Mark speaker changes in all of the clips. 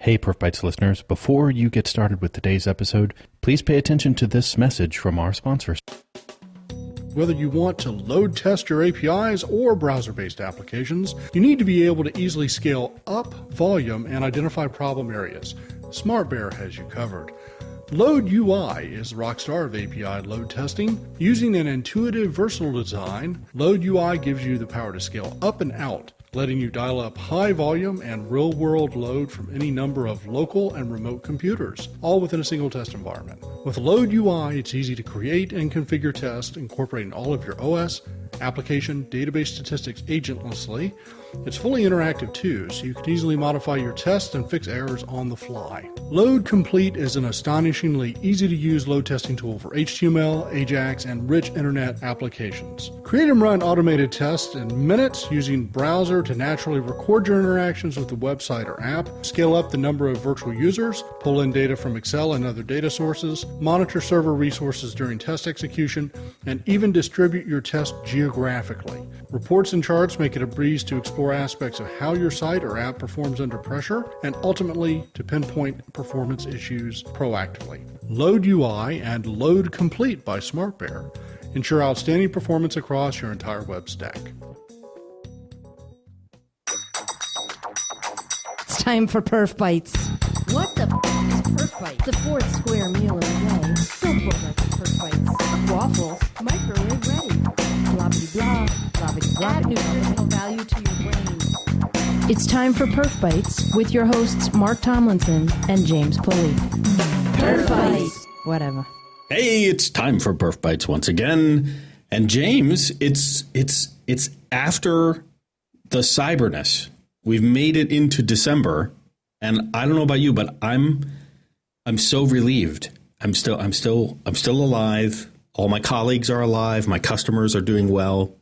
Speaker 1: Hey, PerfBytes listeners, before you get started with today's episode, please pay attention to this message from our sponsors.
Speaker 2: Whether you want to load test your APIs or browser-based applications, you need to be able to easily scale up volume and identify problem areas. SmartBear has you covered. Load UI is the rockstar of API load testing. Using an intuitive, versatile design, Load UI gives you the power to scale up and out, letting you dial up high volume and real-world load from any number of local and remote computers, all within a single test environment. With Load UI, it's easy to create and configure tests, incorporating all of your OS, application, database statistics agentlessly. It's fully interactive too, so you can easily modify your tests and fix errors on the fly. Load Complete is an astonishingly easy-to-use load testing tool for HTML, AJAX, and rich internet applications. Create and run automated tests in minutes using browser to naturally record your interactions with the website or app, scale up the number of virtual users, pull in data from Excel and other data sources, monitor server resources during test execution, and even distribute your test geographically. Reports and charts make it a breeze to explore aspects of how your site or app performs under pressure, and ultimately to pinpoint performance issues proactively. Load UI and Load Complete by SmartBear ensure outstanding performance across your entire web stack.
Speaker 3: It's time for PerfBytes.
Speaker 4: What the is PerfBytes?
Speaker 3: The fourth square meal of the day. Filled with PerfBytes. Waffles, microwave ready. Blah blah blah blah.
Speaker 4: Add nutritional value to your brain.
Speaker 3: It's time for PerfBytes with your hosts Mark Tomlinson and James Pulley.
Speaker 4: PerfBytes.
Speaker 3: Whatever.
Speaker 5: Hey, it's time for PerfBytes once again. And James, it's after the cyberness. We've made it into December, and I don't know about you, but I'm so relieved. I'm still alive. All my colleagues are alive. My customers are doing well.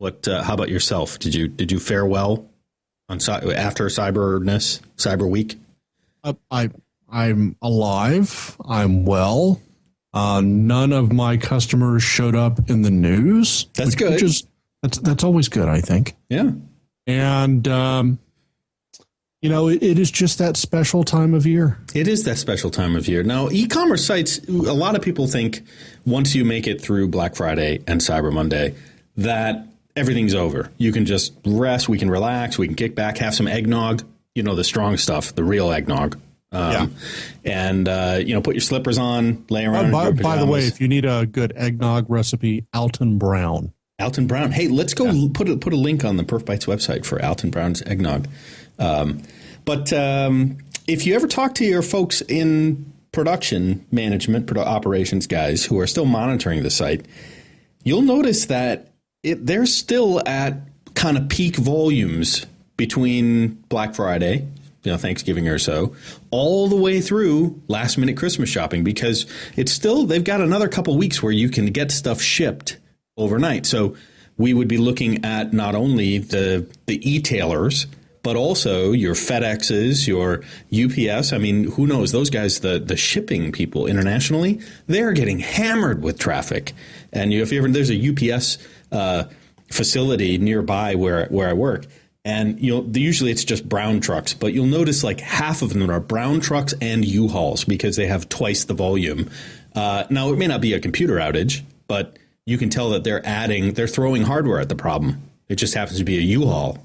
Speaker 5: How about yourself? Did you fare well on after Cyber Week?
Speaker 6: I'm alive. I'm well. None of my customers showed up in the news.
Speaker 5: That's good.
Speaker 6: That's always good, I think.
Speaker 5: Yeah.
Speaker 6: And it is just that special time of year.
Speaker 5: It is that special time of year. Now, e-commerce sites, a lot of people think once you make it through Black Friday and Cyber Monday that everything's over. You can just rest. We can relax. We can kick back, have some eggnog, the strong stuff, the real eggnog. And put your slippers on, lay around.
Speaker 6: By the way, if you need a good eggnog recipe, Alton Brown.
Speaker 5: Alton Brown. Hey, let's go put a link on the PerfBytes website for Alton Brown's eggnog. But if you ever talk to your folks in production management, operations guys who are still monitoring the site, you'll notice that they're still at kind of peak volumes between Black Friday, Thanksgiving or so, all the way through last minute Christmas shopping, because they've got another couple weeks where you can get stuff shipped overnight. So we would be looking at not only the e-tailers, but also your FedExes, your UPS. I mean, who knows? Those guys, the shipping people internationally, they're getting hammered with traffic. And there's a UPS facility nearby where I work, and usually it's just brown trucks, but you'll notice like half of them are brown trucks and U-Hauls because they have twice the volume. Now, it may not be a computer outage, but you can tell that they're throwing hardware at the problem. It just happens to be a U-Haul.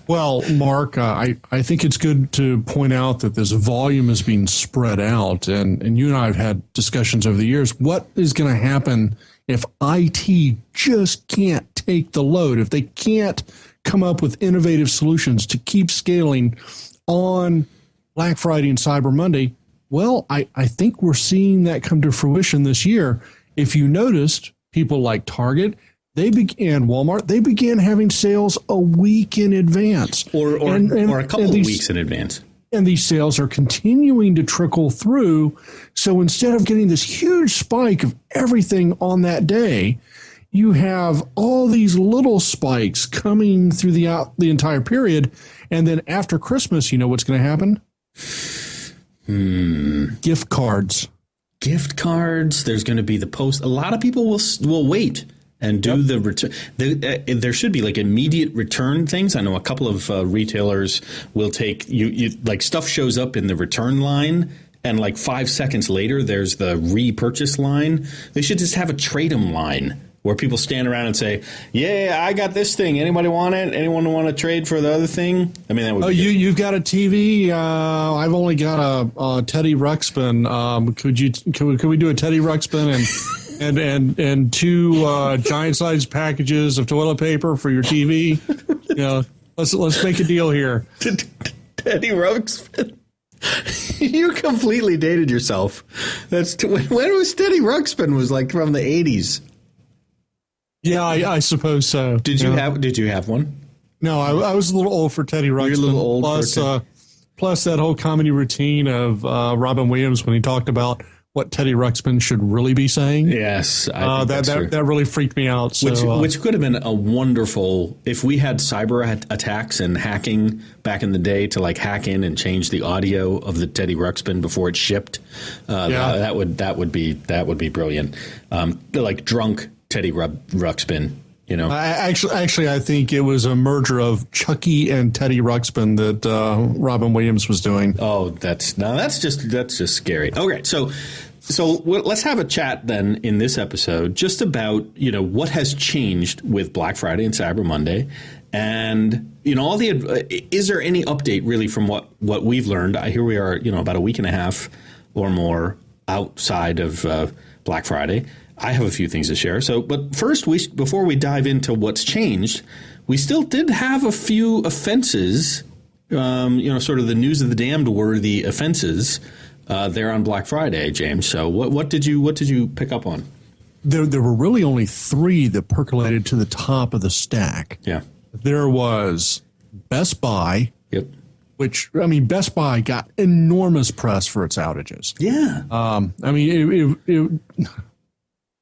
Speaker 6: Well, Mark, I think it's good to point out that this volume is being spread out. And you and I have had discussions over the years. What is going to happen if IT just can't take the load, if they can't come up with innovative solutions to keep scaling on Black Friday and Cyber Monday? Well, I think we're seeing that come to fruition this year. If you noticed, people like Target, Walmart, they began having sales a week in advance.
Speaker 5: Or a couple of weeks in advance.
Speaker 6: And these sales are continuing to trickle through. So instead of getting this huge spike of everything on that day, you have all these little spikes coming through the entire period. And then after Christmas, you know what's going to happen? Gift cards.
Speaker 5: Gift cards. There's going to be the post. A lot of people will wait and do the return. There should be like immediate return things. I know a couple of retailers will take you like stuff shows up in the return line, and like 5 seconds later, there's the repurchase line. They should just have a trade 'em line where people stand around and say, "Yeah, I got this thing. Anybody want it? Anyone want to trade for the other thing?" I mean, that would.
Speaker 6: You've got a TV. I've only got a Teddy Ruxpin. Could we do a Teddy Ruxpin and two giant sized packages of toilet paper for your TV? Let's make a deal here.
Speaker 5: Teddy Ruxpin. You completely dated yourself. When was Teddy Ruxpin? Was like from the 80s.
Speaker 6: Yeah, I suppose so.
Speaker 5: Did you have one?
Speaker 6: No, I was a little old for Teddy Ruxpin.
Speaker 5: You're a little old
Speaker 6: plus that whole comedy routine of Robin Williams when he talked about what Teddy Ruxpin should really be saying.
Speaker 5: Yes, I think that's true.
Speaker 6: That really freaked me out. So,
Speaker 5: which could have been a wonderful, if we had cyber attacks and hacking back in the day to like hack in and change the audio of the Teddy Ruxpin before it shipped. That would be brilliant. Like drunk Teddy Ruxpin.
Speaker 6: Actually, I think it was a merger of Chucky and Teddy Ruxpin that Robin Williams was doing.
Speaker 5: Oh, that's just scary. Okay, so let's have a chat then in this episode just about what has changed with Black Friday and Cyber Monday, and is there any update really from what we've learned? Here we are, about a week and a half or more outside of Black Friday. I have a few things to share. But first, before we dive into what's changed, we still did have a few offenses. Sort of the news of the damned worthy offenses there on Black Friday, James. So what did you pick up on?
Speaker 6: There were really only 3 that percolated to the top of the stack.
Speaker 5: Yeah,
Speaker 6: there was Best Buy.
Speaker 5: Yep.
Speaker 6: Which, Best Buy got enormous press for its outages.
Speaker 5: Yeah.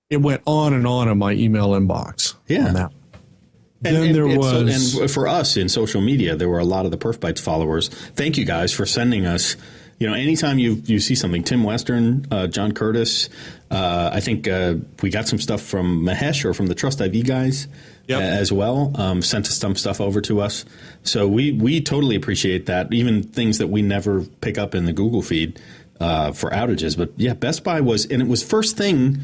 Speaker 6: It went on and on in my email inbox.
Speaker 5: Yeah.
Speaker 6: On that.
Speaker 5: And for us in social media, there were a lot of the PerfBytes followers. Thank you guys for sending us. Anytime you see something, Tim Western, John Curtis, I think we got some stuff from Mahesh or from the Trust IV guys as well. Sent some stuff over to us. So we totally appreciate that. Even things that we never pick up in the Google feed for outages. But yeah, Best Buy it was first thing.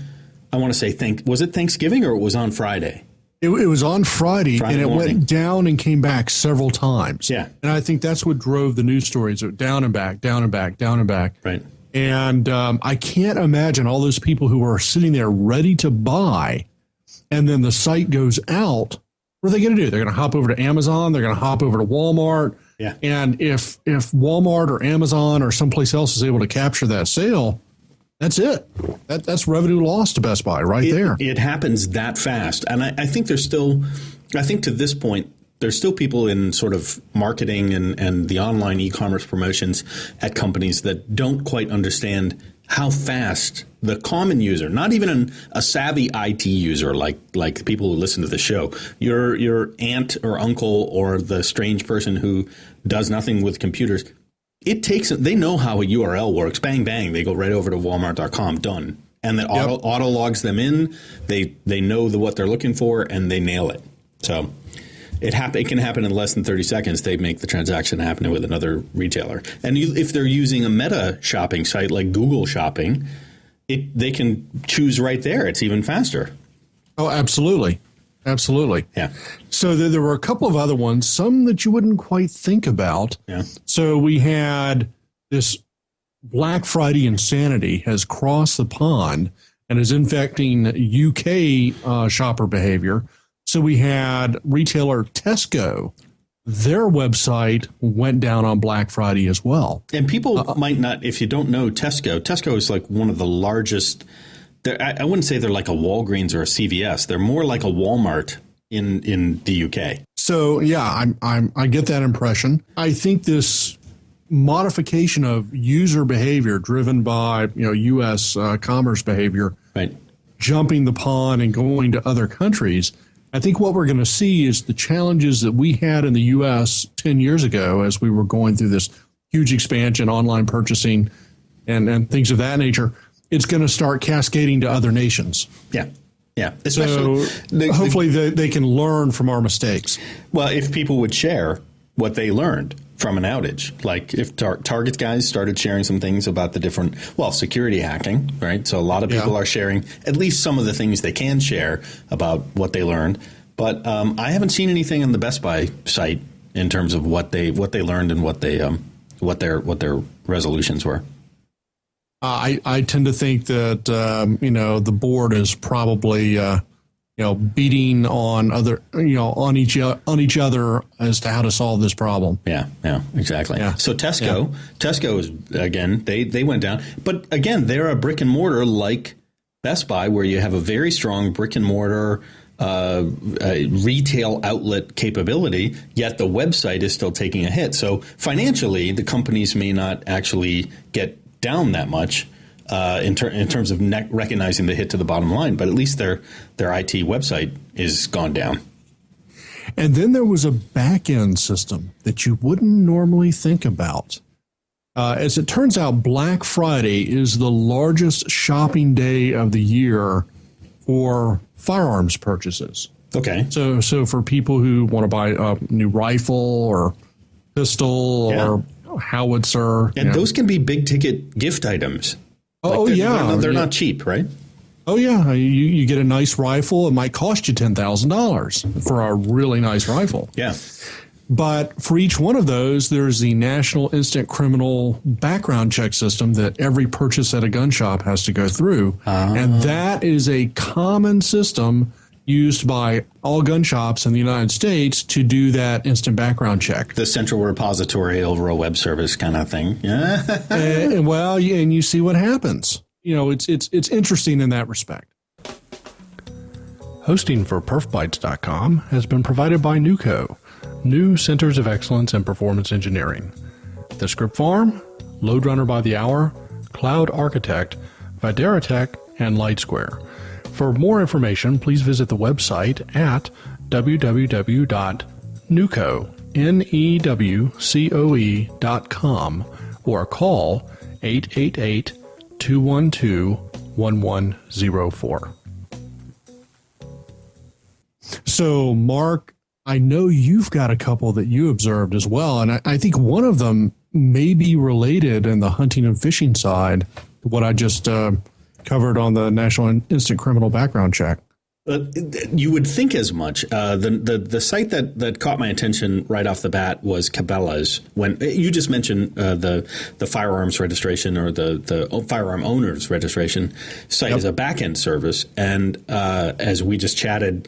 Speaker 5: I want to say was it Thanksgiving or it was on Friday?
Speaker 6: It was on Friday and it
Speaker 5: morning.
Speaker 6: went down and came back several times.
Speaker 5: Yeah.
Speaker 6: And I think that's what drove the news stories, down and back, down and back, down and back.
Speaker 5: Right.
Speaker 6: And I can't imagine all those people who are sitting there ready to buy, and then the site goes out. What are they going to do? They're going to hop over to Amazon. They're going to hop over to Walmart.
Speaker 5: Yeah.
Speaker 6: And if Walmart or Amazon or someplace else is able to capture that sale, that's it. That's revenue lost to Best Buy there.
Speaker 5: It happens that fast. And I think to this point, there's still people in sort of marketing and the online e-commerce promotions at companies that don't quite understand how fast the common user, not even a savvy IT user like the people who listen to the show, your aunt or uncle or the strange person who does nothing with computers, they know how a URL works. Bang, bang. They go right over to walmart.com. Done. And then auto logs them in. They know what they're looking for and they nail it. So it can happen in less than 30 seconds. They make the transaction happen with another retailer. And if they're using a meta shopping site like Google Shopping, they can choose right there. It's even faster.
Speaker 6: Oh, absolutely. Absolutely.
Speaker 5: Yeah.
Speaker 6: So there were a couple of other ones, some that you wouldn't quite think about.
Speaker 5: Yeah.
Speaker 6: So we had this Black Friday insanity has crossed the pond and is infecting UK shopper behavior. So we had retailer Tesco. Their website went down on Black Friday as well.
Speaker 5: And people might not, if you don't know Tesco is like one of the largest. I wouldn't say they're like a Walgreens or a CVS. They're more like a Walmart in the UK.
Speaker 6: So yeah, I get that impression. I think this modification of user behavior driven by U.S. commerce behavior,
Speaker 5: right,
Speaker 6: jumping the pond and going to other countries. I think what we're going to see is the challenges that we had in the U.S. 10 years ago as we were going through this huge expansion, online purchasing, and things of that nature. It's going to start cascading to other nations.
Speaker 5: Yeah. Yeah.
Speaker 6: So hopefully they can learn from our mistakes.
Speaker 5: Well, if people would share what they learned from an outage, like if Target guys started sharing some things about the different, security hacking, right? So a lot of people are sharing at least some of the things they can share about what they learned. But I haven't seen anything on the Best Buy site in terms of what they learned and what their resolutions were.
Speaker 6: I tend to think that the board is probably beating on on each other as to how to solve this problem.
Speaker 5: Yeah, exactly. Yeah. So Tesco is again they went down, but again they're a brick and mortar like Best Buy, where you have a very strong brick and mortar retail outlet capability, yet the website is still taking a hit. So financially, the companies may not actually get down that much in terms of recognizing the hit to the bottom line, but at least their IT website is gone down.
Speaker 6: And then there was a back-end system that you wouldn't normally think about. As it turns out, Black Friday is the largest shopping day of the year for firearms purchases.
Speaker 5: Okay.
Speaker 6: So for people who want to buy a new rifle or pistol or howitzer.
Speaker 5: And those can be big ticket gift items. They're not cheap, right?
Speaker 6: Oh, yeah. You get a nice rifle. It might cost you $10,000 for a really nice rifle.
Speaker 5: Yeah.
Speaker 6: But for each one of those, there's the National Instant Criminal Background Check System that every purchase at a gun shop has to go through. And that is a common system used by all gun shops in the United States to do that instant background check.
Speaker 5: The central repository over a web service kind of thing.
Speaker 6: And you see what happens. It's interesting in that respect.
Speaker 2: Hosting for PerfBytes.com has been provided by NewCo, New Centers of Excellence in Performance Engineering. The Script Farm, LoadRunner by the Hour, Cloud Architect, Videratech, and LightSquare. For more information, please visit the website at www.newcoe.com or call 888-212-1104.
Speaker 6: So, Mark, I know you've got a couple that you observed as well, and I think one of them may be related in the hunting and fishing side to what I just covered on the National Instant Criminal Background Check.
Speaker 5: You would think as much. The site that caught my attention right off the bat was Cabela's. When you just mentioned the firearms registration or the firearm owners registration site is a back-end service, and as we just chatted,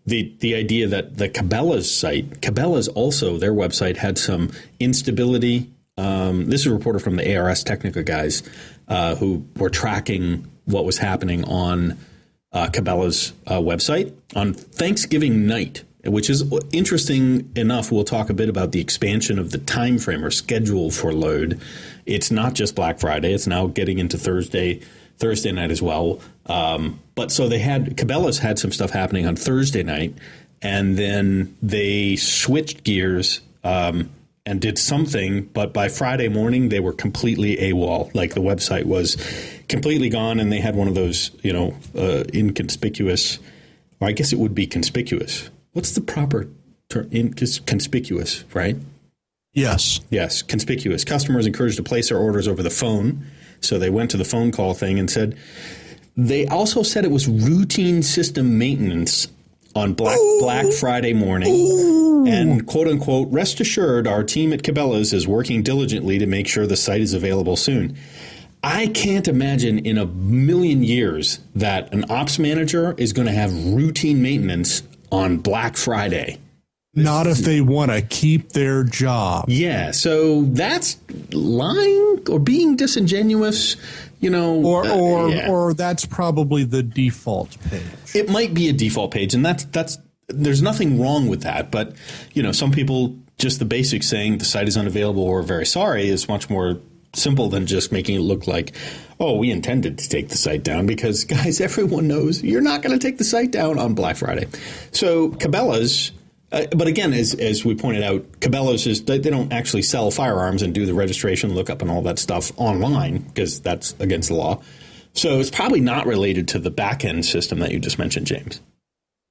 Speaker 5: the idea that the Cabela's site, Cabela's also, their website had some instability. This is a reporter from the ARS Technica guys who were tracking what was happening on Cabela's website on Thanksgiving night, which is interesting enough. We'll talk a bit about the expansion of the time frame or schedule for load. It's not just Black Friday. It's now getting into Thursday night as well. But so Cabela's had some stuff happening on Thursday night, and then they switched gears and did something, but by Friday morning they were completely AWOL. Like the website was completely gone, and they had one of those, inconspicuous, or I guess it would be conspicuous. What's the proper term? Conspicuous, right?
Speaker 6: Yes.
Speaker 5: Yes, conspicuous. Customers encouraged to place their orders over the phone, so they went to the phone call thing and said, they also said it was routine system maintenance on Black Friday morning. Ooh. And, quote unquote, rest assured, our team at Cabela's is working diligently to make sure the site is available soon. I can't imagine in a million years that an ops manager is going to have routine maintenance on Black Friday.
Speaker 6: Not if they want to keep their job.
Speaker 5: Yeah, so that's lying or being disingenuous,
Speaker 6: or that's probably the default page.
Speaker 5: It might be a default page, and that's there's nothing wrong with that. But some people, just the basics saying the site is unavailable or very sorry is much more simple than just making it look like, oh, we intended to take the site down, because guys, everyone knows you're not going to take the site down on Black Friday. So Cabela's. But again, as we pointed out, Cabela's they don't actually sell firearms and do the registration, lookup, and all that stuff online, because that's against the law. So it's probably not related to the back end system that you just mentioned, James.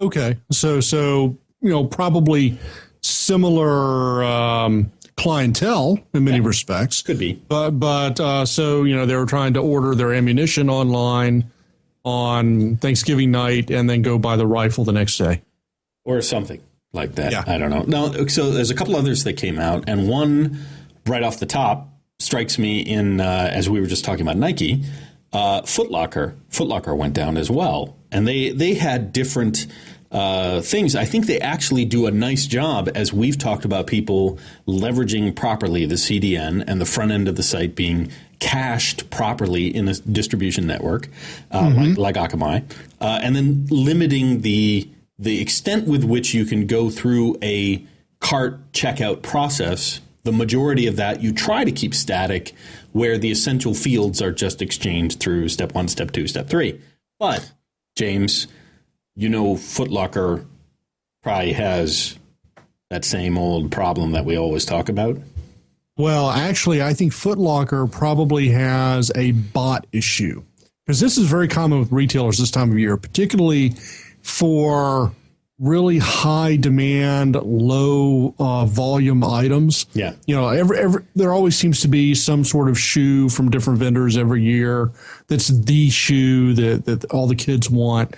Speaker 6: Okay. So probably similar clientele in many respects.
Speaker 5: Could be.
Speaker 6: But so they were trying to order their ammunition online on Thanksgiving night and then go buy the rifle the next day.
Speaker 5: Or something like that.
Speaker 6: Yeah.
Speaker 5: I don't know. No, so there's a couple others that came out, and one right off the top strikes me in, as we were just talking about Nike, Foot Locker. Foot Locker went down as well. And they had different things. I think they actually do a nice job, as we've talked about, people leveraging properly the CDN and the front end of the site being cached properly in a distribution network like Akamai, and then limiting the extent with which you can go through a cart checkout process. The majority of that you try to keep static, where the essential fields are just exchanged through step 1, step 2, step 3. But, James, Foot Locker probably has that same old problem that we always talk about.
Speaker 6: Well, actually, I think Foot Locker probably has a bot issue, because this is very common with retailers this time of year, particularly for really high demand, low volume items.
Speaker 5: Yeah.
Speaker 6: There always seems to be some sort of shoe from different vendors every year that's the shoe that all the kids want.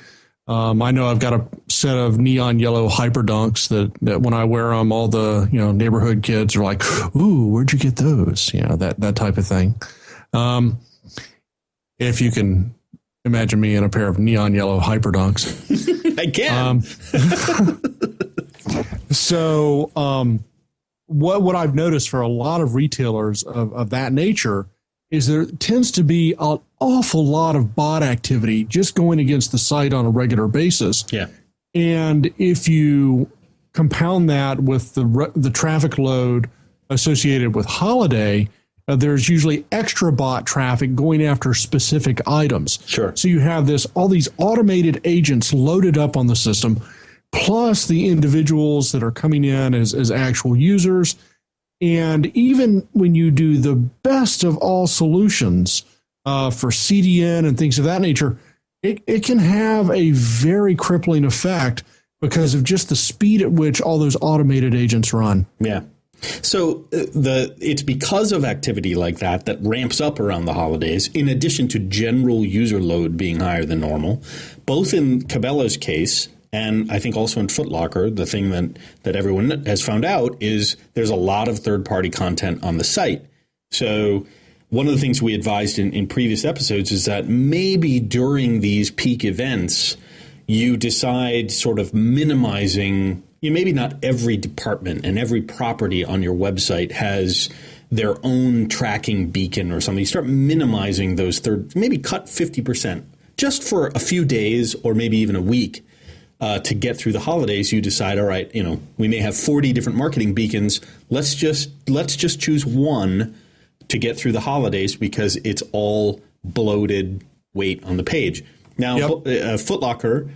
Speaker 6: I know I've got a set of neon yellow hyper dunks that when I wear them, all the neighborhood kids are like, "Ooh, where'd you get those?" That type of thing. If you can imagine me in a pair of neon yellow hyper dunks,
Speaker 5: I can.
Speaker 6: What I've noticed for a lot of retailers of that nature is there tends to be an awful lot of bot activity just going against the site on a regular basis.
Speaker 5: Yeah.
Speaker 6: And if you compound that with the traffic load associated with holiday, there's usually extra bot traffic going after specific items.
Speaker 5: Sure.
Speaker 6: So you have all these automated agents loaded up on the system, plus the individuals that are coming in as actual users. And even when you do the best of all solutions for CDN and things of that nature, it can have a very crippling effect because of just the speed at which all those automated agents run.
Speaker 5: Yeah. So it's because of activity like that ramps up around the holidays, in addition to general user load being higher than normal, both in Cabela's case and I think also in Foot Locker. The thing that everyone has found out is there's a lot of third-party content on the site. So one of the things we advised in previous episodes is that maybe during these peak events, you decide sort of minimizing. Maybe not every department and every property on your website has their own tracking beacon or something. You start minimizing those maybe cut 50% just for a few days or maybe even a week to get through the holidays. You decide, all right, we may have 40 different marketing beacons. Let's just choose one to get through the holidays because it's all bloated weight on the page. Now, Foot Locker,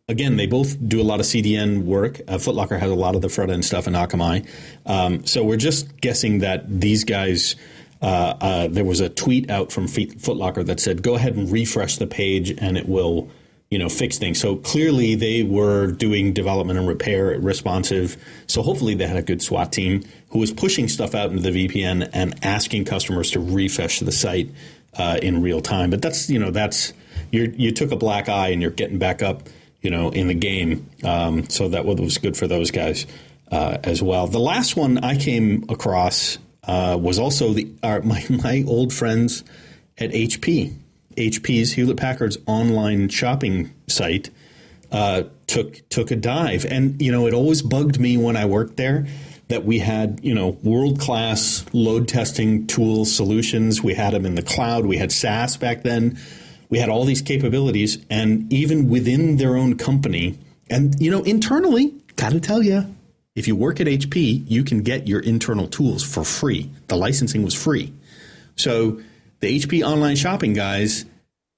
Speaker 5: again, they both do a lot of CDN work. Foot Locker has a lot of the front end stuff in Akamai. So we're just guessing that these guys, there was a tweet out from Foot Locker that said, go ahead and refresh the page and it will, fix things. So clearly they were doing development and repair responsive. So hopefully they had a good SWAT team who was pushing stuff out into the VPN and asking customers to refresh the site in real time. But that's you took a black eye and you're getting back up, in the game. So that was good for those guys as well. The last one I came across was also my old friends at HP. HP's Hewlett-Packard's online shopping site took a dive. And, it always bugged me when I worked there that we had, world-class load testing tools, solutions. We had them in the cloud. We had SaaS back then. We had all these capabilities, and even within their own company, and, internally, got to tell you, if you work at HP, you can get your internal tools for free. The licensing was free. So the HP online shopping guys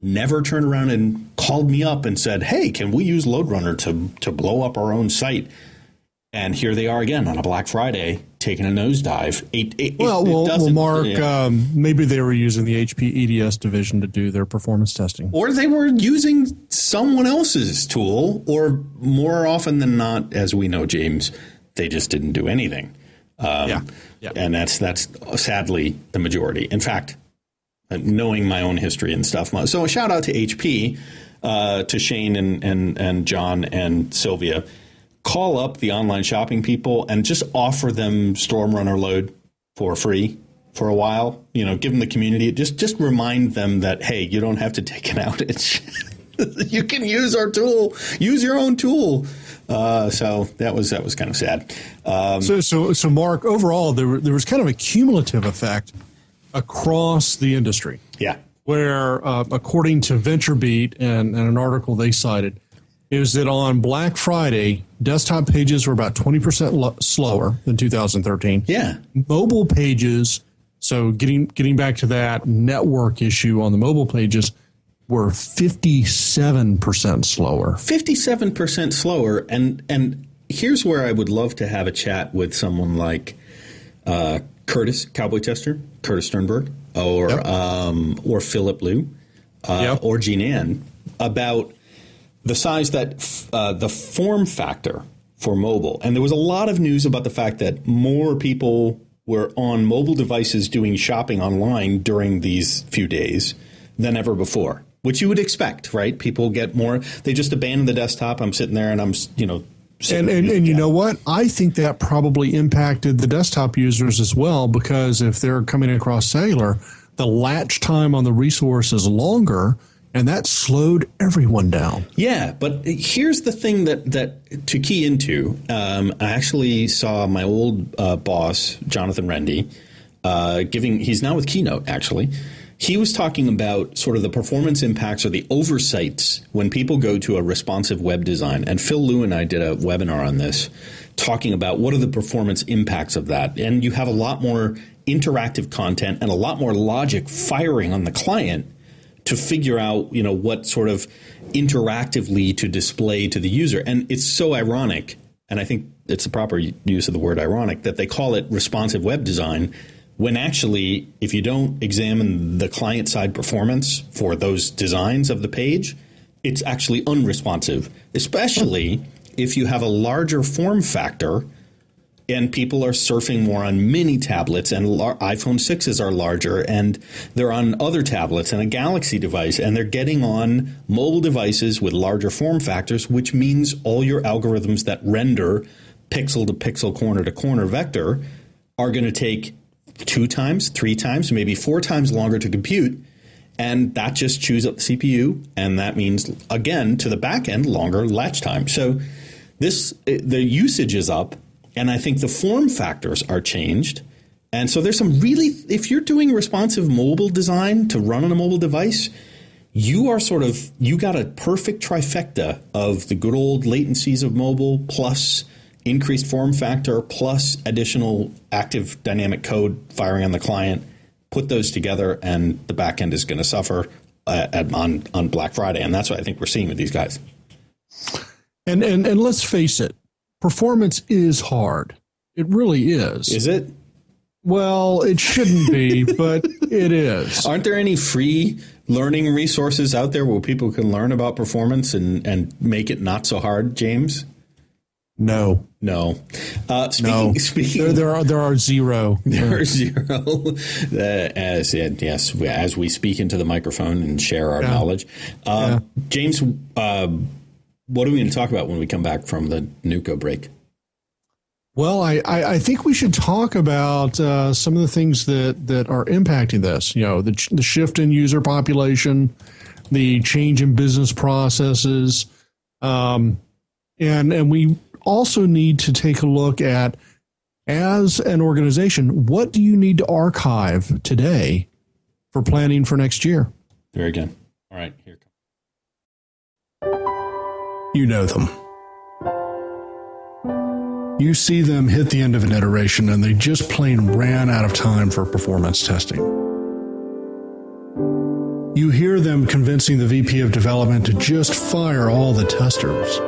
Speaker 5: never turned around and called me up and said, hey, can we use LoadRunner to blow up our own site? And here they are again on a Black Friday, taking a nosedive.
Speaker 6: Mark, maybe they were using the HP EDS division to do their performance testing.
Speaker 5: Or they were using someone else's tool, or more often than not, as we know, James, they just didn't do anything. And that's sadly the majority. In fact, knowing my own history and stuff. So a shout out to HP, to Shane and John and Sylvia. Call up the online shopping people and just offer them Storm Runner Load for free for a while. Give them the community. Just remind them that, hey, you don't have to take an outage. You can use our tool. Use your own tool. So that was kind of sad.
Speaker 6: So Mark, overall, there was kind of a cumulative effect across the industry.
Speaker 5: Yeah.
Speaker 6: Where, according to VentureBeat and an article they cited, is that on Black Friday, desktop pages were about 20% slower than 2013.
Speaker 5: Yeah.
Speaker 6: Mobile pages, so getting back to that network issue on the mobile pages, were 57% slower.
Speaker 5: 57% slower. And here's where I would love to have a chat with someone like Curtis, Cowboy Tester, Curtis Sternberg, or Philip Liu, or Jean Ann, about the size that the form factor for mobile. And there was a lot of news about the fact that more people were on mobile devices doing shopping online during these few days than ever before, which you would expect, right? People get more. They just abandon the desktop. I'm sitting there and I'm,
Speaker 6: And you know what? I think that probably impacted the desktop users as well, because if they're coming across cellular, the latch time on the resource is longer, and that slowed everyone down.
Speaker 5: Yeah, but here's the thing that to key into. I actually saw my old boss, Jonathan Rendy, he's now with Keynote, actually. He was talking about sort of the performance impacts or the oversights when people go to a responsive web design. And Phil Liu and I did a webinar on this, talking about what are the performance impacts of that. And you have a lot more interactive content and a lot more logic firing on the client to figure out, what sort of interactively to display to the user. And it's so ironic, and I think it's the proper use of the word ironic, that they call it responsive web design, when actually, if you don't examine the client-side performance for those designs of the page, it's actually unresponsive, especially if you have a larger form factor and people are surfing more on mini tablets, and iPhone 6s are larger, and they're on other tablets and a Galaxy device, and they're getting on mobile devices with larger form factors, which means all your algorithms that render pixel to pixel, corner to corner vector are going to take 2 times, 3 times, maybe 4 times longer to compute. And that just chews up the CPU. And that means, again, to the back end, longer latch time. So the usage is up. And I think the form factors are changed. And so there's some really, if you're doing responsive mobile design to run on a mobile device, you got a perfect trifecta of the good old latencies of mobile plus increased form factor plus additional active dynamic code firing on the client. Put those together and the back end is going to suffer on Black Friday. And that's what I think we're seeing with these guys.
Speaker 6: And let's face it, performance is hard. It really is.
Speaker 5: Is it?
Speaker 6: Well, it shouldn't be, but it is.
Speaker 5: Aren't there any free learning resources out there where people can learn about performance and make it not so hard, James?
Speaker 6: No.
Speaker 5: Speaking,
Speaker 6: there are zero.
Speaker 5: There are zero. As we speak into the microphone and share our knowledge. James, what are we going to talk about when we come back from the Nuco break?
Speaker 6: Well, I think we should talk about some of the things that are impacting this. The shift in user population, the change in business processes, and we also need to take a look at, as an organization, what do you need to archive today for planning for next year?
Speaker 5: Very good. All right, here comes.
Speaker 2: You know them. You see them hit the end of an iteration and they just plain ran out of time for performance testing. You hear them convincing the VP of development to just fire all the testers.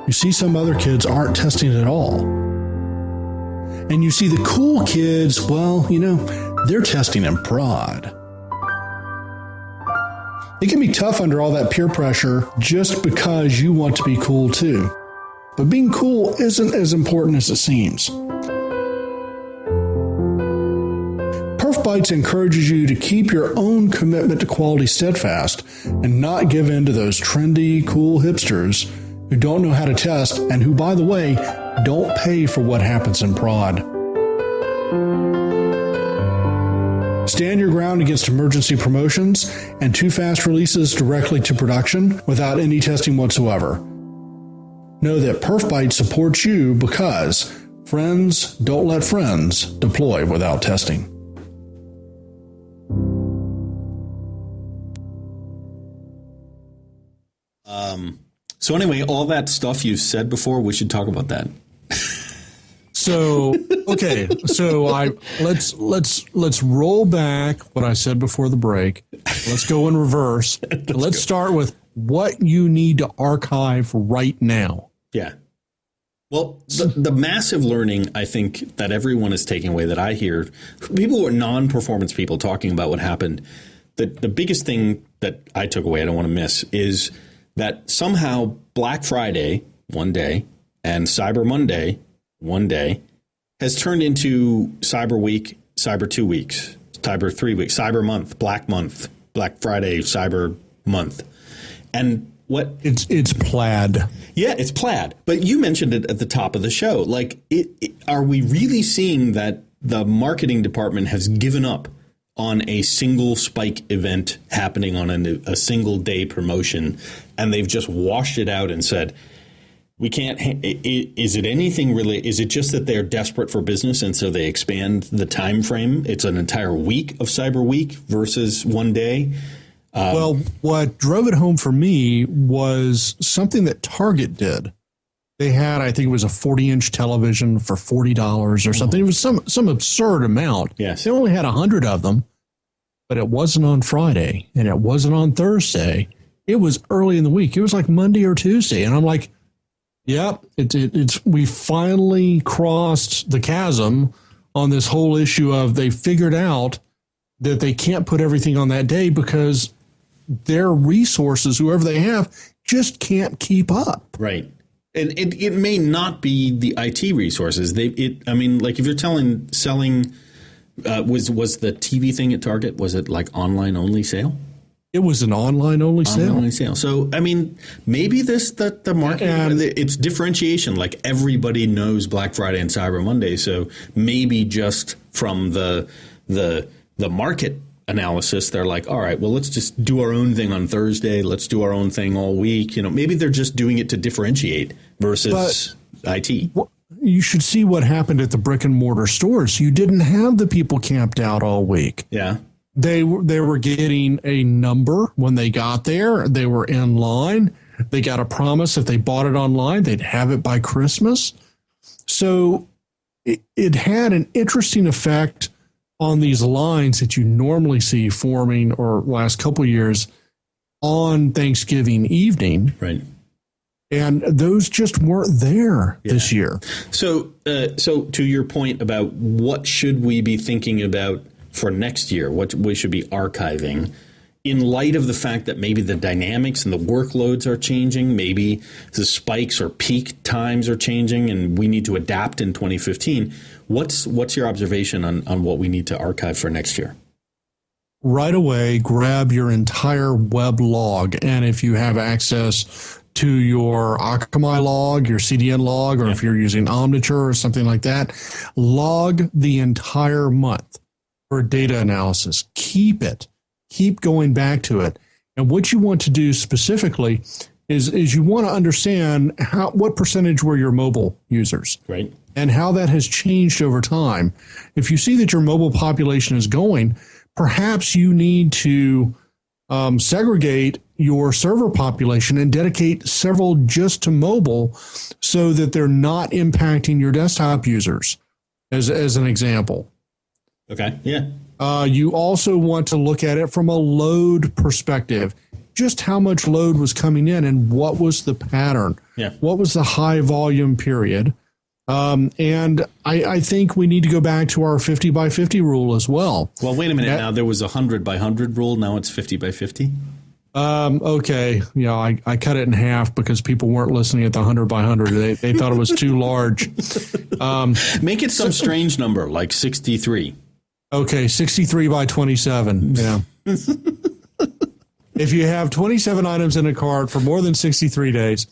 Speaker 2: You see some other kids aren't testing at all. And you see the cool kids, well, they're testing in prod. It can be tough under all that peer pressure just because you want to be cool too. But being cool isn't as important as it seems. PerfBytes encourages you to keep your own commitment to quality steadfast and not give in to those trendy, cool hipsters who don't know how to test and who, by the way, don't pay for what happens in prod. Stand your ground against emergency promotions and too fast releases directly to production without any testing whatsoever. Know that PerfBytes supports you because friends don't let friends deploy without testing.
Speaker 5: So anyway, all that stuff you said before, we should talk about that.
Speaker 6: So, okay. So let's roll back what I said before the break. Let's go in reverse. Let's start with what you need to archive right now.
Speaker 5: Yeah. Well, the massive learning, I think, that everyone is taking away that I hear, people who are non-performance people talking about what happened, the biggest thing that I took away, I don't want to miss, is that somehow Black Friday, one day, and Cyber Monday, one day, has turned into Cyber Week, Cyber 2 weeks, Cyber 3 weeks, Cyber Month, Black Friday, Cyber Month. And what
Speaker 6: it's plaid.
Speaker 5: Yeah, it's plaid. But you mentioned it at the top of the show. Like, are we really seeing that the marketing department has given up on a single spike event happening on a single day promotion, and they've just washed it out and said, we can't, is it anything really, is it just that they're desperate for business and so they expand the time frame? It's an entire week of Cyber Week versus one day.
Speaker 6: Well, what drove it home for me was something that Target did. They had, I think it was a 40-inch television for $40 or something. It was some absurd amount.
Speaker 5: Yes.
Speaker 6: They only had 100 of them, but it wasn't on Friday and it wasn't on Thursday. It was early in the week. It was like Monday or Tuesday. And I'm like, yep, we finally crossed the chasm on this whole issue of they figured out that they can't put everything on that day because their resources, whoever they have, just can't keep up.
Speaker 5: Right. And it may not be the IT resources. Like if you're selling, was the TV thing at Target, was it like online only sale?
Speaker 6: It was an online only sale.
Speaker 5: Online sale. So, I mean, maybe the market, it's differentiation. Like everybody knows Black Friday and Cyber Monday. So maybe just from the market analysis, they're like, all right, well, let's just do our own thing on Thursday. Let's do our own thing all week. Maybe they're just doing it to differentiate versus IT.
Speaker 6: You should see what happened at the brick and mortar stores. You didn't have the people camped out all week.
Speaker 5: Yeah.
Speaker 6: They were getting a number when they got there. They were in line. They got a promise if they bought it online, they'd have it by Christmas. So it had an interesting effect on these lines that you normally see forming or last couple of years on Thanksgiving evening.
Speaker 5: Right.
Speaker 6: And those just weren't there this year.
Speaker 5: So to your point about what should we be thinking about for next year, what we should be archiving, in light of the fact that maybe the dynamics and the workloads are changing, maybe the spikes or peak times are changing, and we need to adapt in 2015. What's your observation on what we need to archive for next year?
Speaker 6: Right away, grab your entire web log, and if you have access to your Akamai log, your CDN log, or if you're using Omniture or something like that, log the entire month for data analysis. Keep it. Keep going back to it. And what you want to do specifically is you want to understand what percentage were your mobile users,
Speaker 5: right,
Speaker 6: and how that has changed over time. If you see that your mobile population is going, perhaps you need to segregate your server population and dedicate several just to mobile so that they're not impacting your desktop users, as an example.
Speaker 5: Okay, yeah.
Speaker 6: You also want to look at it from a load perspective. just how much load was coming in and what was the pattern.
Speaker 5: Yeah.
Speaker 6: What was the high volume period? And I think we need to go back to our 50 by 50 rule as well.
Speaker 5: Well, wait a minute. Now there was a 100 by 100 rule. Now it's 50 by 50.
Speaker 6: Okay. Yeah, I cut it in half because people weren't listening at the 100 by 100. They thought it was too large.
Speaker 5: Make it some strange number like 63.
Speaker 6: Okay, 63 by 27. Yeah. If you have 27 items in a cart for more than 63 days,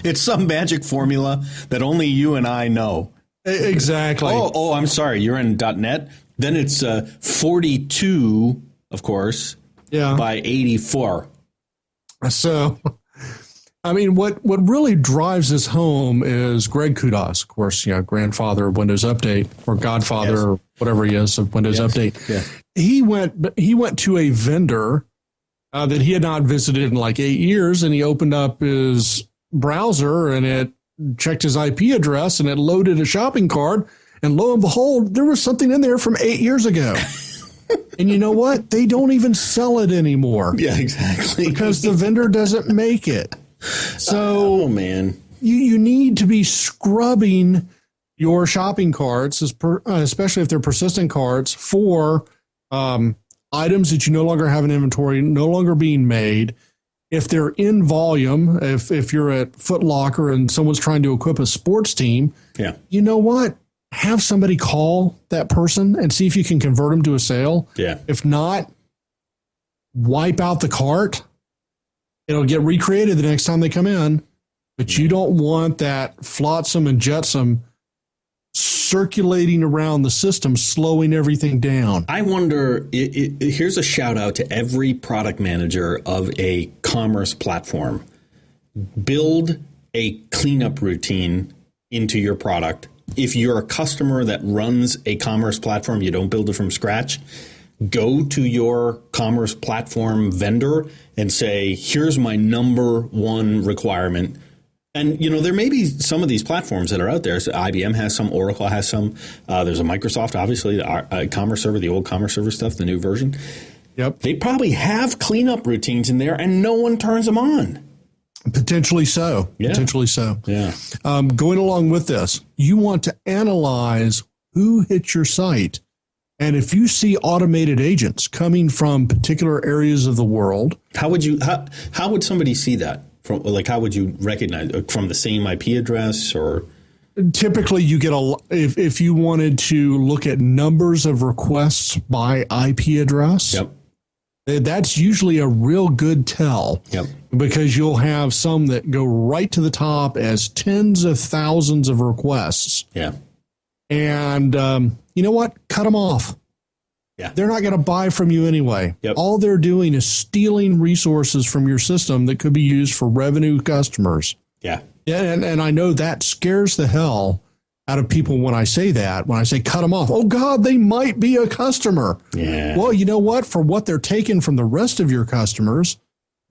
Speaker 5: it's some magic formula that only you and I know.
Speaker 6: Exactly.
Speaker 5: Oh, I'm sorry. You're in .NET. Then it's 42, of course, by 84.
Speaker 6: So, I mean, what really drives this home is Greg Kudos, of course, grandfather of Windows Update, or godfather,
Speaker 5: yes,
Speaker 6: or whatever he is of Windows Update.
Speaker 5: Yeah.
Speaker 6: He went to a vendor that he had not visited in like 8 years, and he opened up his browser and it checked his IP address and it loaded a shopping cart, and lo and behold, there was something in there from 8 years ago. And you know what? They don't even sell it anymore.
Speaker 5: Yeah, exactly.
Speaker 6: Because the vendor doesn't make it. So,
Speaker 5: oh, man,
Speaker 6: you need to be scrubbing your shopping carts, especially if they're persistent carts, for items that you no longer have in inventory, no longer being made. If they're in volume, if you're at Foot Locker and someone's trying to equip a sports team, you know what? Have somebody call that person and see if you can convert them to a sale.
Speaker 5: Yeah.
Speaker 6: If not, wipe out the cart. It'll get recreated the next time they come in, but you don't want that flotsam and jetsam circulating around the system, slowing everything down.
Speaker 5: I wonder, here's a shout out to every product manager of a commerce platform. Build a cleanup routine into your product. If you're a customer that runs a commerce platform, you don't build it from scratch. Go to your commerce platform vendor and say, here's my number one requirement. And, there may be some of these platforms that are out there. So IBM has some, Oracle has some. There's a Microsoft, obviously, the Commerce Server, the old Commerce Server stuff, the new version.
Speaker 6: Yep.
Speaker 5: They probably have cleanup routines in there and no one turns them on.
Speaker 6: Potentially so.
Speaker 5: Yeah.
Speaker 6: Potentially so.
Speaker 5: Yeah.
Speaker 6: Going along with this, you want to analyze who hit your site. And if you see automated agents coming from particular areas of the world,
Speaker 5: how would somebody see that? From how would you recognize from the same IP address? Or
Speaker 6: typically you get if you wanted to look at numbers of requests by IP address.
Speaker 5: Yep.
Speaker 6: That's usually a real good tell.
Speaker 5: Yep.
Speaker 6: Because you'll have some that go right to the top as tens of thousands of requests.
Speaker 5: Yeah.
Speaker 6: And you know what? Cut them off.
Speaker 5: Yeah.
Speaker 6: They're not going to buy from you anyway.
Speaker 5: Yep.
Speaker 6: All they're doing is stealing resources from your system that could be used for revenue customers.
Speaker 5: Yeah.
Speaker 6: Yeah, and I know that scares the hell out of people when I say that, when I say cut them off. Oh, God, they might be a customer.
Speaker 5: Yeah.
Speaker 6: Well, you know what? For what they're taking from the rest of your customers,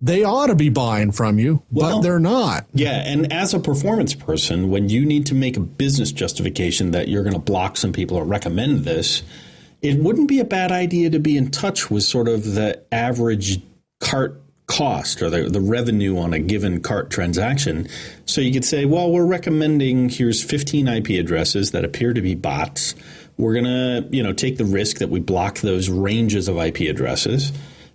Speaker 6: they ought to be buying from you, but they're not.
Speaker 5: Yeah, and as a performance person, when you need to make a business justification that you're going to block some people or recommend this, it wouldn't be a bad idea to be in touch with sort of the average cart cost or the revenue on a given cart transaction. So you could say, well, we're recommending here's 15 IP addresses that appear to be bots. We're going to, take the risk that we block those ranges of IP addresses.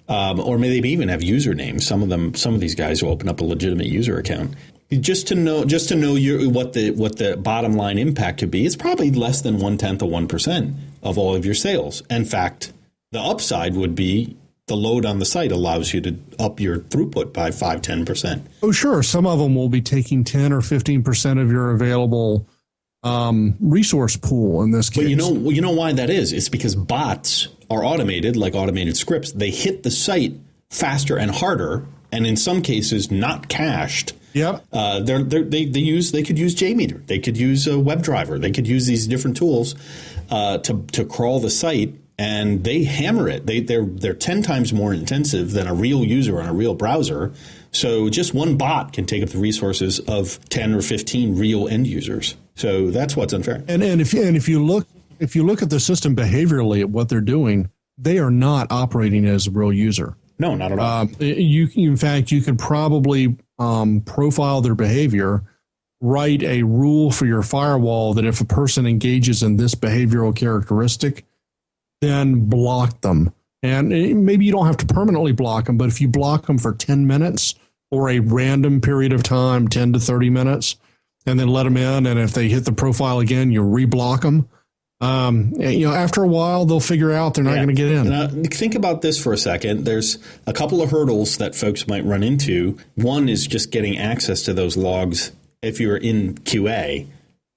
Speaker 5: Or maybe even have usernames. Some of these guys will open up a legitimate user account. Just to know what the bottom line impact could be. It's probably less than 0.1% of 1% of all of your sales. In fact, the upside would be the load on the site allows you to up your throughput by 5-10%.
Speaker 6: Oh, sure. Some of them will be taking 10 or 15% of your available resource pool in this case.
Speaker 5: But you know why that is? It's because bots are automated, like automated scripts. They hit the site faster and harder, and in some cases not cached.
Speaker 6: Yep.
Speaker 5: They could use JMeter. They could use a WebDriver. They could use these different tools to crawl the site, and they hammer it. They're 10 times more intensive than a real user on a real browser. So just one bot can take up the resources of 10 or 15 real end users. So that's what's unfair.
Speaker 6: And if you look at the system behaviorally at what they're doing, they are not operating as a real user.
Speaker 5: No, not at all.
Speaker 6: In fact, you could probably profile their behavior, write a rule for your firewall that if a person engages in this behavioral characteristic, then block them. And maybe you don't have to permanently block them, but if you block them for 10 minutes or a random period of time, 10 to 30 minutes, and then let them in, and if they hit the profile again, you reblock them. After a while, they'll figure out they're not going to get in.
Speaker 5: Now, think about this for a second. There's a couple of hurdles that folks might run into. One is just getting access to those logs if you're in QA.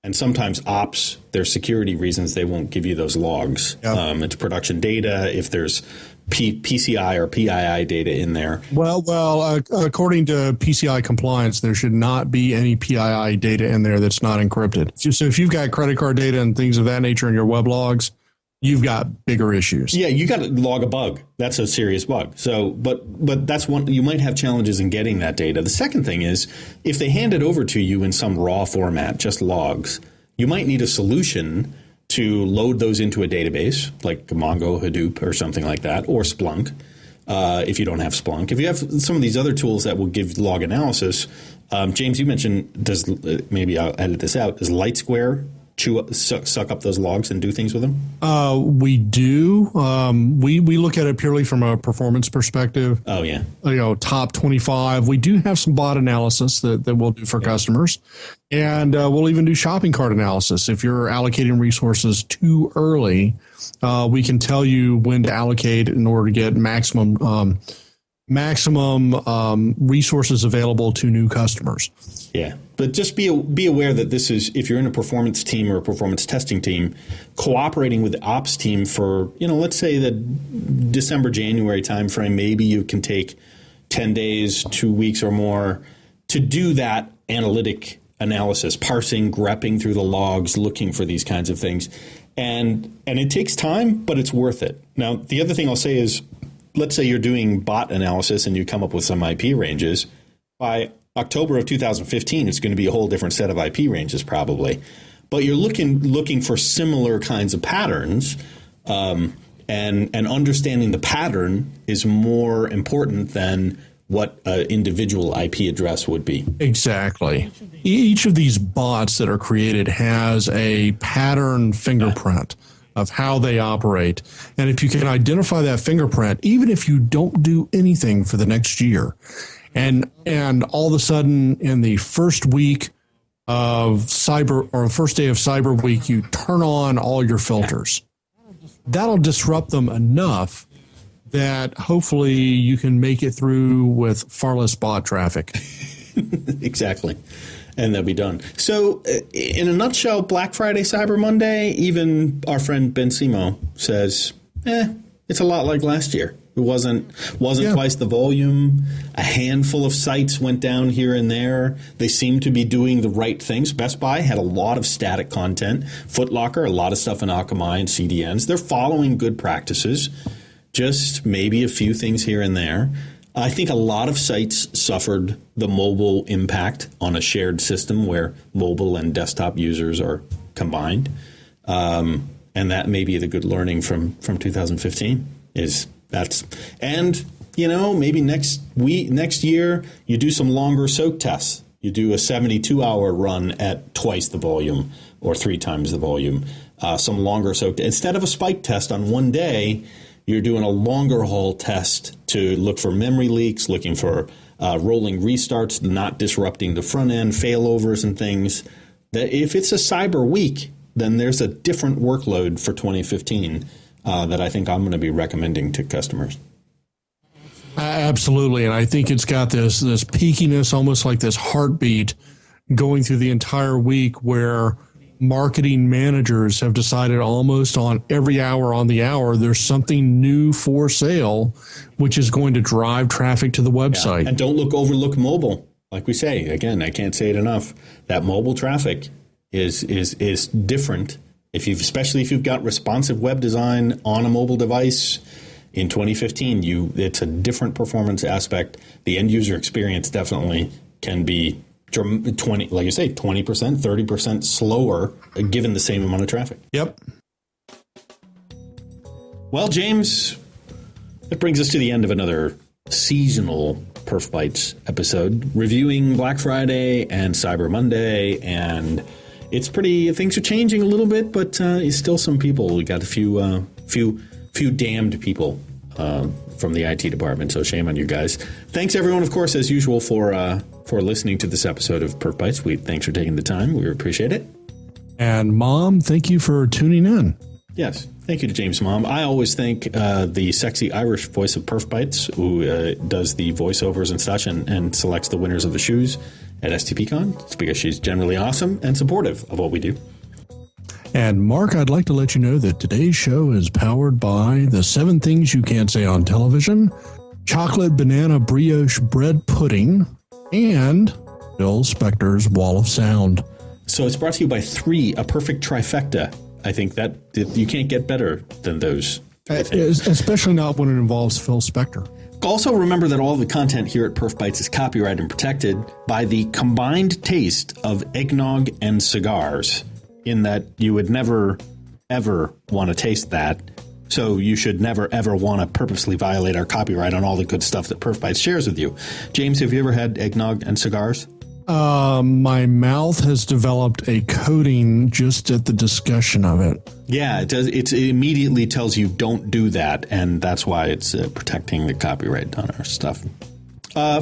Speaker 5: And sometimes ops, there's security reasons they won't give you those logs. Yep. It's production data. If there's PCI or PII data in there.
Speaker 6: Well, according to PCI compliance, there should not be any PII data in there that's not encrypted. So if you've got credit card data and things of that nature in your web logs, you've got bigger issues.
Speaker 5: Yeah, you got to log a bug. That's a serious bug. So, but that's one. You might have challenges in getting that data. The second thing is, if they hand it over to you in some raw format, just logs, you might need a solution to load those into a database like Mongo, Hadoop, or something like that, or Splunk. If you don't have Splunk, if you have some of these other tools that will give log analysis, James, you mentioned, maybe I'll edit this out, does LightSquare suck up those logs and do things with them?
Speaker 6: We do. We look at it purely from a performance perspective.
Speaker 5: Oh, yeah.
Speaker 6: Top 25. We do have some bot analysis that we'll do for customers. And we'll even do shopping cart analysis. If you're allocating resources too early, we can tell you when to allocate in order to get maximum resources available to new customers.
Speaker 5: Yeah, but just be aware that this is, if you're in a performance team or a performance testing team, cooperating with the ops team for, let's say the December, January timeframe, maybe you can take 10 days, 2 weeks or more to do that analytic analysis, parsing, grepping through the logs, looking for these kinds of things. And it takes time, but it's worth it. Now, the other thing I'll say is, let's say you're doing bot analysis and you come up with some IP ranges. By October of 2015, it's going to be a whole different set of IP ranges probably. But you're looking for similar kinds of patterns, and understanding the pattern is more important than what an individual IP address would be.
Speaker 6: Exactly. Each of these bots that are created has a pattern fingerprint of how they operate. And if you can identify that fingerprint, even if you don't do anything for the next year, and all of a sudden in the first week of cyber, or first day of cyber week, you turn on all your filters, that'll disrupt them enough that hopefully you can make it through with far less bot traffic.
Speaker 5: Exactly. And they'll be done. So in a nutshell, Black Friday, Cyber Monday, even our friend Ben Simo says, it's a lot like last year. It wasn't twice the volume. A handful of sites went down here and there. They seem to be doing the right things. Best Buy had a lot of static content. Foot Locker, a lot of stuff in Akamai and CDNs. They're following good practices. Just maybe a few things here and there. I think a lot of sites suffered the mobile impact on a shared system where mobile and desktop users are combined. And that may be the good learning from 2015 maybe next year you do some longer soak tests. You do a 72-hour run at twice the volume or 3 times the volume. Some longer soak. Instead of a spike test on one day, you're doing a longer haul test to look for memory leaks, looking for rolling restarts, not disrupting the front end, failovers and things. That if it's a cyber week, then there's a different workload for 2015 that I think I'm going to be recommending to customers.
Speaker 6: Absolutely. And I think it's got this peakiness, almost like this heartbeat going through the entire week where marketing managers have decided almost on every hour on the hour, there's something new for sale, which is going to drive traffic to the website.
Speaker 5: Yeah. And don't overlook mobile. Like we say, again, I can't say it enough, that mobile traffic is different. Especially if you've got responsive web design on a mobile device in 2015, it's a different performance aspect. The end user experience definitely can be 20%, 30% slower given the same amount of traffic.
Speaker 6: Yep.
Speaker 5: Well, James, that brings us to the end of another seasonal PerfBytes episode, reviewing Black Friday and Cyber Monday, and it's pretty. Things are changing a little bit, but still some people. We got a few damned people from the IT department. So shame on you guys. Thanks everyone, of course, as usual, for listening to this episode of PerfBytes. Thanks for taking the time. We appreciate it.
Speaker 6: And Mom, thank you for tuning in.
Speaker 5: Yes. Thank you to James' mom. I always thank the sexy Irish voice of PerfBytes, who does the voiceovers and such and selects the winners of the shoes at STPCon. It's because she's generally awesome and supportive of what we do.
Speaker 6: And Mark, I'd like to let you know that today's show is powered by the 7 things you can't say on television, chocolate banana brioche bread pudding, and Phil Spector's Wall of Sound.
Speaker 5: So it's brought to you by 3, a perfect trifecta. I think that you can't get better than those.
Speaker 6: Especially not when it involves Phil Spector.
Speaker 5: Also remember that all the content here at PerfBytes is copyrighted and protected by the combined taste of eggnog and cigars, in that you would never, ever want to taste that. So you should never, ever want to purposely violate our copyright on all the good stuff that PerfBytes shares with you. James, have you ever had eggnog and cigars?
Speaker 6: My mouth has developed a coating just at the discussion of it.
Speaker 5: Yeah, it does. It immediately tells you don't do that, and that's why it's protecting the copyright on our stuff.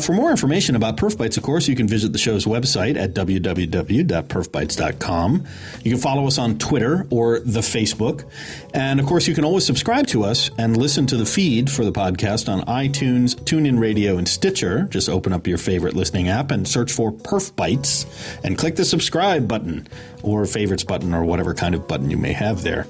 Speaker 5: For more information about PerfBytes, of course, you can visit the show's website at www.perfbytes.com. You can follow us on Twitter or the Facebook. And, of course, you can always subscribe to us and listen to the feed for the podcast on iTunes, TuneIn Radio, and Stitcher. Just open up your favorite listening app and search for PerfBytes and click the subscribe button or favorites button or whatever kind of button you may have there.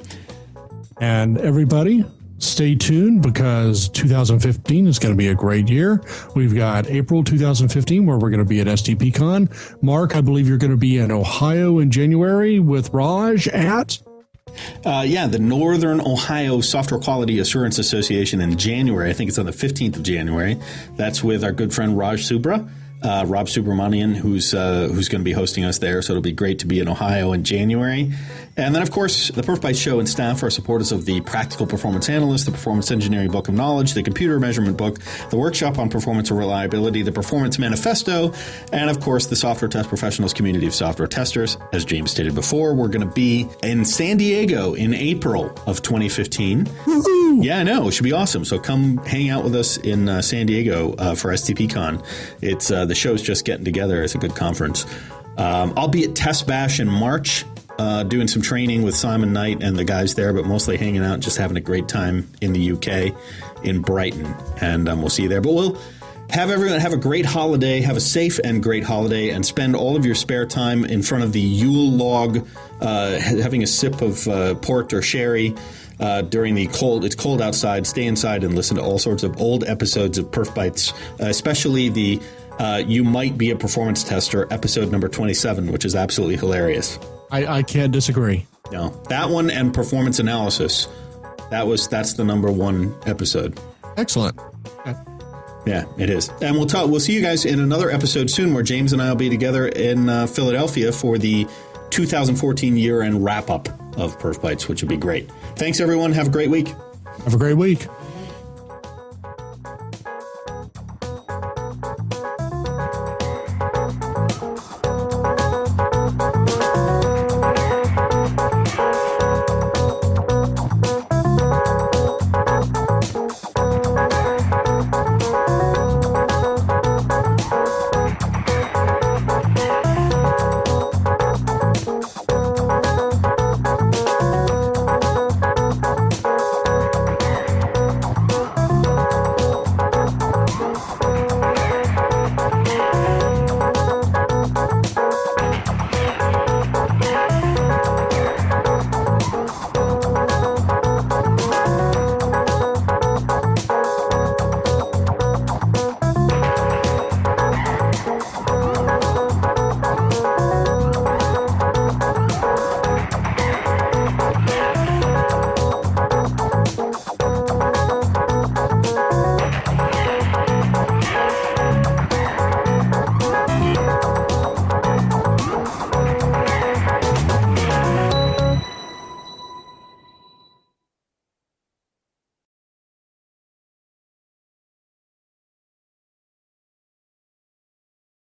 Speaker 6: And everybody, stay tuned, because 2015 is going to be a great year. We've got April 2015 where we're going to be at STPCon. Mark, I believe you're going to be in Ohio in January with Raj at...
Speaker 5: the Northern Ohio Software Quality Assurance Association in January. I think it's on the 15th of January. That's with our good friend Raj Subra. Rob Subramanian, who's going to be hosting us there. So it'll be great to be in Ohio in January. And then, of course, the PerfBytes show and staff are supporters of the Practical Performance Analyst, the Performance Engineering Book of Knowledge, the Computer Measurement Book, the Workshop on Performance and Reliability, the Performance Manifesto, and, of course, the Software Test Professionals community of software testers. As James stated before, we're going to be in San Diego in April of 2015. Woo-hoo! Yeah, I know. It should be awesome. So come hang out with us in San Diego for STPCon. It's the show's just getting together. It's a good conference. I'll be at Test Bash in March, doing some training with Simon Knight and the guys there, but mostly hanging out, just having a great time in the UK, in Brighton, and we'll see you there. But we'll have everyone have a great holiday, have a safe and great holiday, and spend all of your spare time in front of the Yule log, having a sip of port or sherry during the cold. It's cold outside. Stay inside and listen to all sorts of old episodes of PerfBytes, especially the You Might Be a Performance Tester, episode number 27, which is absolutely hilarious.
Speaker 6: I can't disagree.
Speaker 5: No, that one and performance analysis. That's the number 1 episode.
Speaker 6: Excellent.
Speaker 5: Yeah, it is. And we'll see you guys in another episode soon, where James and I will be together in Philadelphia for the 2014 year-end wrap-up of PerfBytes, which will be great. Thanks, everyone. Have a great week.
Speaker 6: Have a great week.